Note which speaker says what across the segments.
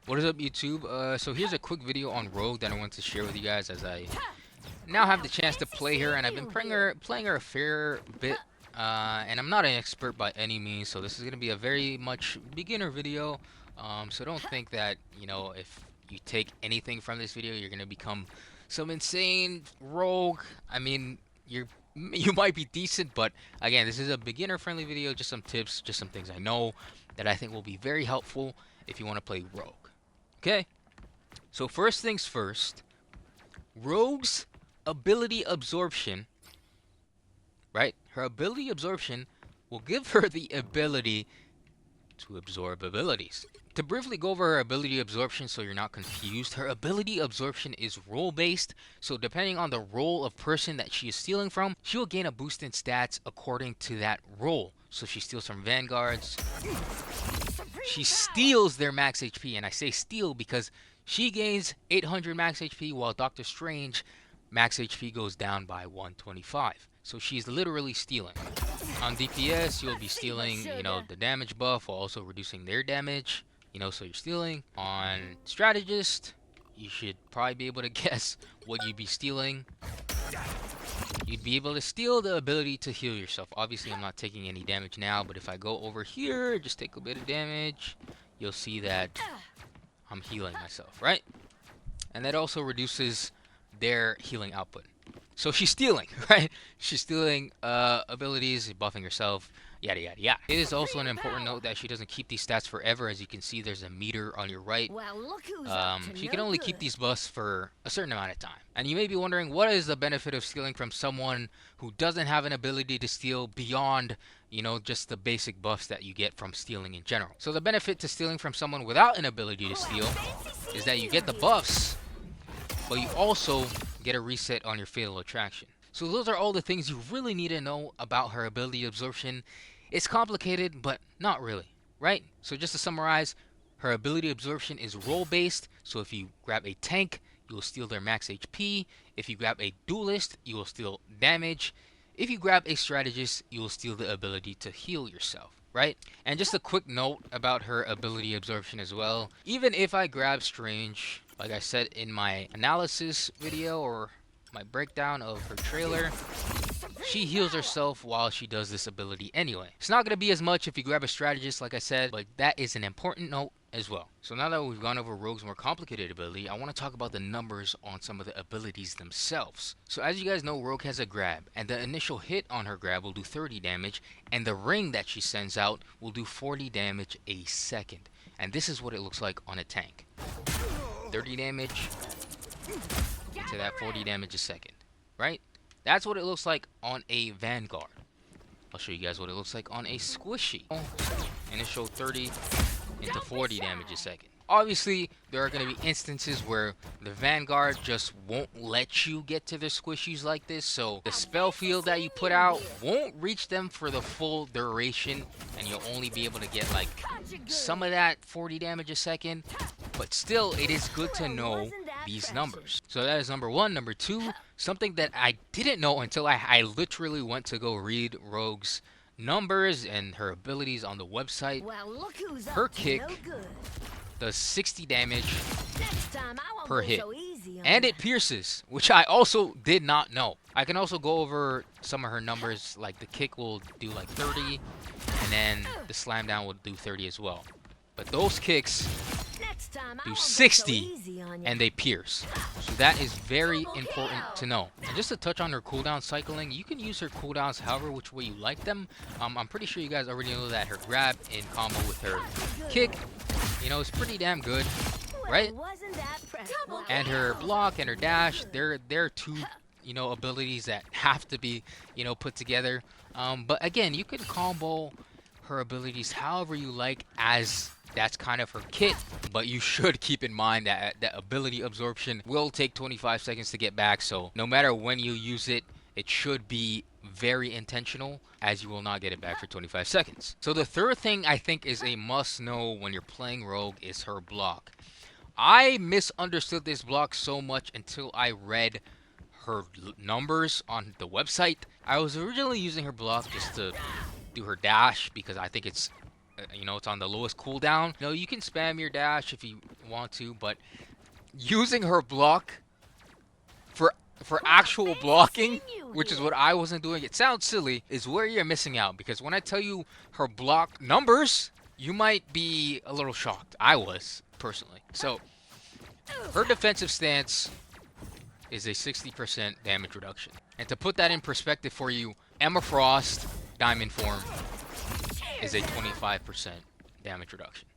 Speaker 1: What is up, YouTube? So here's a quick video on Rogue that I want to share with you guys as I now have the chance to play her, and I've been playing her a fair bit, and I'm not an expert by any means, so this is gonna be a very much beginner video. So don't think that, if you take anything from this video, you're gonna become some insane rogue. I mean, you might be decent, but again, this is a beginner-friendly video. Just some tips, just some things I know that I think will be very helpful if you want to play Rogue. Okay, so first things first, Rogue's ability absorption, right? Her ability absorption will give her the ability to absorb abilities. To briefly go over her ability absorption so you're not confused, her ability absorption is role based, so depending on the role of person that she is stealing from, she will gain a boost in stats according to that role. So if she steals from vanguards, she steals their max HP, and I say steal because she gains 800 max HP while Doctor Strange max HP goes down by 125. So she's literally stealing. On DPS, you'll be stealing, the damage buff while also reducing their damage, so you're stealing. On Strategist, you should probably be able to guess what you'd be stealing. You'd be able to steal the ability to heal yourself. Obviously, I'm not taking any damage now, but if I go over here, just take a bit of damage, you'll see that I'm healing myself, right? And that also reduces their healing output. So she's stealing, right? She's stealing abilities, buffing herself, yada yada yada. It is also an important note that she doesn't keep these stats forever. As you can see, there's a meter on your right. She can only keep these buffs for a certain amount of time. And you may be wondering, what is the benefit of stealing from someone who doesn't have an ability to steal beyond, just the basic buffs that you get from stealing in general? So the benefit to stealing from someone without an ability to steal is that you get the buffs, but you also get a reset on your fatal attraction. So those are all the things you really need to know about her ability absorption. It's complicated, but not really, right? So just to summarize, her ability absorption is role based. So if you grab a tank, you will steal their max HP. If you grab a duelist, you will steal damage. If you grab a strategist, you will steal the ability to heal yourself, right? And just a quick note about her ability absorption as well. Even if I grab Strange, like I said in my analysis video or my breakdown of her trailer, she heals herself while she does this ability anyway. It's not going to be as much if you grab a strategist, like I said, but that is an important note as well. So now that we've gone over Rogue's more complicated ability, I want to talk about the numbers on some of the abilities themselves. So as you guys know, Rogue has a grab, and the initial hit on her grab will do 30 damage, and the ring that she sends out will do 40 damage a second. And this is what it looks like on a tank. 30 damage to that 40 damage a second, right? That's what it looks like on a Vanguard. I'll show you guys what it looks like on a Squishy. Initial 30 into 40 damage a second. Obviously, there are going to be instances where the Vanguard just won't let you get to the squishies like this, so the spell field that you put out won't reach them for the full duration, and you'll only be able to get like some of that 40 damage a second, but still, it is good to know these numbers. So that is number one. Number two, something that I didn't know until I literally went to go read Rogue's numbers and her abilities on the website. Her kick does 60 damage per hit, and it pierces, which I also did not know. I can also go over some of her numbers, like the kick will do like 30, and then the slam down will do 30 as well. But those kicks do 60 and they pierce. So that is very important to know. And just to touch on her cooldown cycling, you can use her cooldowns however which way you like them. I'm pretty sure you guys already know that her grab in combo with her kick, is pretty damn good, right? And her block and her dash, they're two, abilities that have to be, put together. But again, you can combo her abilities however you like, as that's kind of her kit, but you should keep in mind that the ability absorption will take 25 seconds to get back, so no matter when you use it, it should be very intentional, as you will not get it back for 25 seconds. So the third thing I think is a must know when you're playing Rogue is her block. I misunderstood this block so much until I read her numbers on the website. I was originally using her block just to do her dash because I think it's you know, it's on the lowest cooldown. You know, you can spam your dash if you want to, but using her block for actual blocking, which is what I wasn't doing, it sounds silly, is where you're missing out. Because when I tell you her block numbers, you might be a little shocked. I was, personally. So, her defensive stance is a 60% damage reduction. And to put that in perspective for you, Emma Frost, Diamond form, is a 25% damage reduction.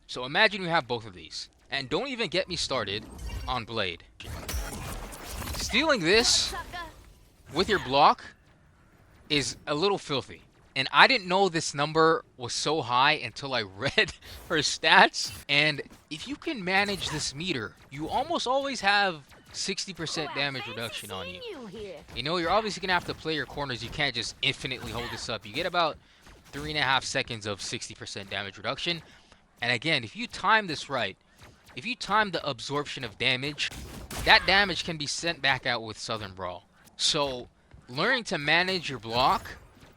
Speaker 1: So imagine you have both of these. And don't even get me started on Blade. Stealing this with your block is a little filthy. And I didn't know this number was so high until I read her stats. And if you can manage this meter, you almost always have 60% damage reduction on you. You know, you're obviously going to have to play your corners. You can't just infinitely hold this up. You get about 3.5 seconds of 60% damage reduction. And again, if you time this right, if you time the absorption of damage, that damage can be sent back out with Southern Brawl. So, learning to manage your block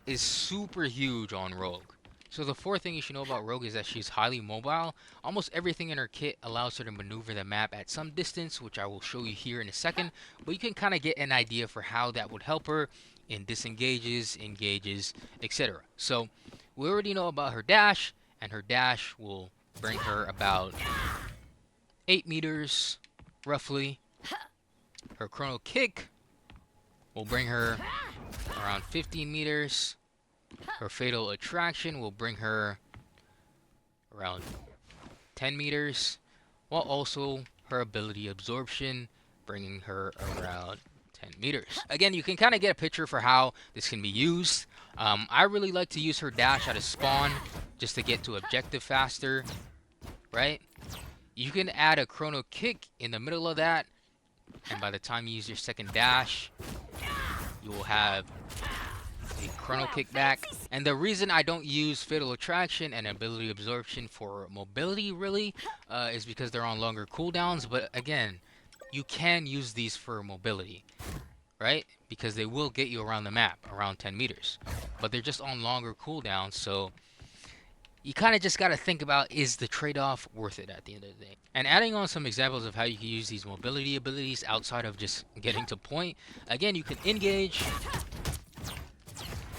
Speaker 1: is super huge on Rogue. So the fourth thing you should know about Rogue is that she's highly mobile. Almost everything in her kit allows her to maneuver the map at some distance, which I will show you here in a second. But you can kind of get an idea for how that would help her in disengages, engages, etc. So we already know about her dash, and her dash will bring her about 8 meters, roughly. Her Chrono Kick will bring her around 15 meters. Her Fatal Attraction will bring her around 10 meters. While also her ability Absorption bringing her around 10 meters. Again, you can kind of get a picture for how this can be used. I really like to use her dash out of spawn just to get to objective faster, right? You can add a Chrono Kick in the middle of that, and by the time you use your second dash, you will have a Chrono Kick back. And the reason I don't use Fatal Attraction and Ability Absorption for mobility really is because they're on longer cooldowns. But again, you can use these for mobility, right? Because they will get you around the map, around 10 meters. But they're just on longer cooldowns, so you kind of just got to think about, is the trade-off worth it at the end of the day? And adding on some examples of how you can use these mobility abilities outside of just getting to point. Again, you can engage,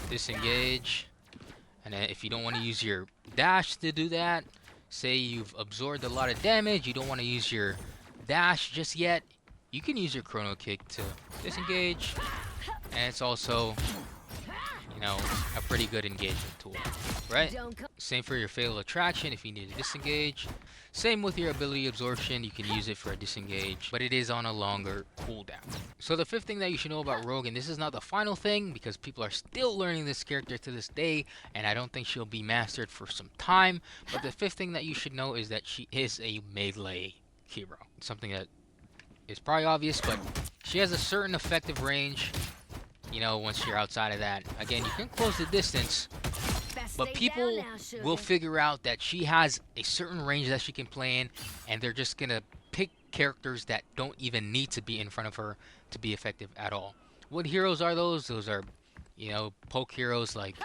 Speaker 1: disengage, and then if you don't want to use your dash to do that, say you've absorbed a lot of damage, you don't want to use your dash just yet, you can use your Chrono Kick to disengage, and it's also, you know, a pretty good engagement tool, right? Same for your Fatal Attraction if you need to disengage. Same with your Ability Absorption, you can use it for a disengage, but it is on a longer cooldown. So the fifth thing that you should know about Rogue, and this is not the final thing because people are still learning this character to this day, and I don't think she'll be mastered for some time, but the fifth thing that you should know is that she is a melee hero. Something that is probably obvious, but she has a certain effective range. You know, once you're outside of that, again, you can close the distance, but people will figure out that she has a certain range that she can play in, and they're just gonna pick characters that don't even need to be in front of her to be effective at all. What heroes are those? Those are, you know, poke heroes like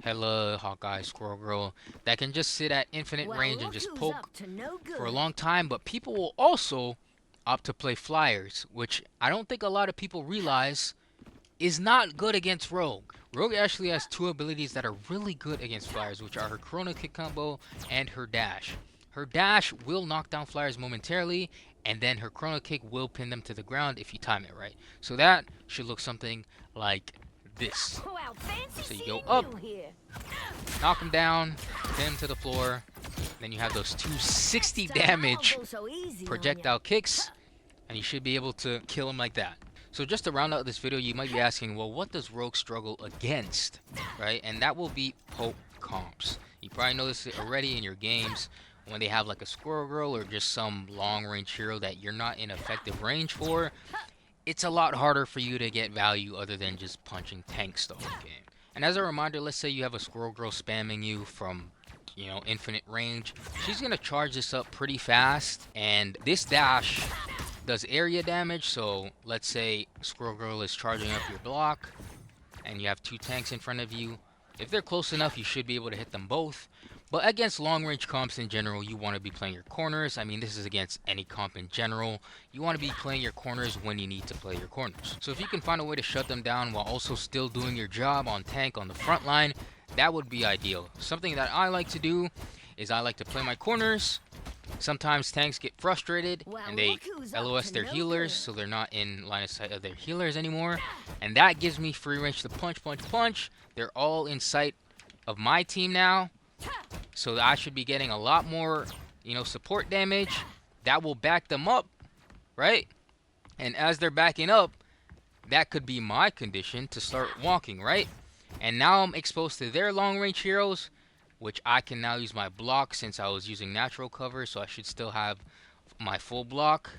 Speaker 1: Hela, Hawkeye, Squirrel Girl, that can just sit at infinite range and just poke for a long time, but people will also opt to play flyers, which I don't think a lot of people realize is not good against Rogue. Rogue actually has two abilities that are really good against flyers, which are her Chrono Kick combo and her dash. Her dash will knock down flyers momentarily, and then her Chrono Kick will pin them to the ground if you time it right. So that should look something like this. So you go up, knock them down, pin them to the floor, then you have those two 60 damage projectile kicks, and you should be able to kill them like that. So just to round out this video, you might be asking, well, what does Rogue struggle against, right? And that will be poke comps. You probably noticed it already in your games when they have like a Squirrel Girl or just some long-range hero that you're not in effective range for. It's a lot harder for you to get value other than just punching tanks the whole game. And as a reminder, let's say you have a Squirrel Girl spamming you from, you know, infinite range. She's gonna charge this up pretty fast, and this dash does area damage. So let's say Squirrel Girl is charging up your block and you have two tanks in front of you. If they're close enough, you should be able to hit them both. But against long-range comps in general, you want to be playing your corners. I mean, this is against any comp in general. You want to be playing your corners when you need to play your corners. So if you can find a way to shut them down while also still doing your job on tank on the front line, that would be ideal. Something that I like to do is I like to play my corners. Sometimes tanks get frustrated and they LOS their healers, so they're not in line of sight of their healers anymore. And that gives me free range to punch, punch, punch. They're all in sight of my team now. So I should be getting a lot more, support damage. That will back them up, right? And as they're backing up, that could be my condition to start walking, right? And now I'm exposed to their long-range heroes, which I can now use my block since I was using natural cover, so I should still have my full block.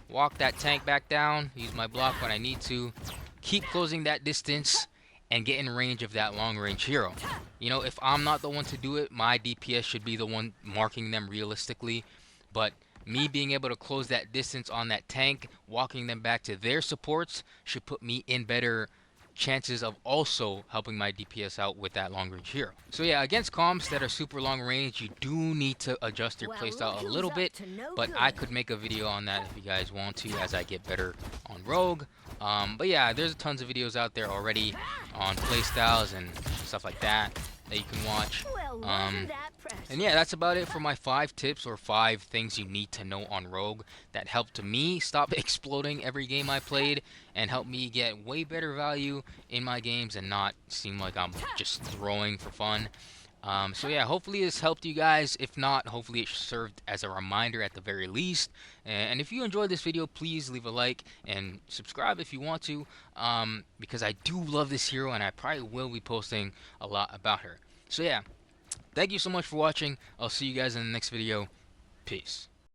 Speaker 1: Walk that tank back down, use my block when I need to. Keep closing that distance and get in range of that long-range hero. If I'm not the one to do it, my DPS should be the one marking them realistically. But me being able to close that distance on that tank, walking them back to their supports, should put me in better chances of also helping my DPS out with that long range hero. So yeah, against comps that are super long range, you do need to adjust your playstyle a little bit, but I could make a video on that if you guys want to as I get better on Rogue. But yeah, there's tons of videos out there already on playstyles and stuff like that you can watch. And yeah, that's about it for my 5 tips or 5 things you need to know on Rogue that helped me stop exploding every game I played and help me get way better value in my games and not seem like I'm just throwing for fun. So yeah, hopefully this helped you guys. If not, hopefully it served as a reminder at the very least. And if you enjoyed this video, please leave a like and subscribe if you want to, because I do love this hero and I probably will be posting a lot about her. So yeah, thank you so much for watching. I'll see you guys in the next video. Peace.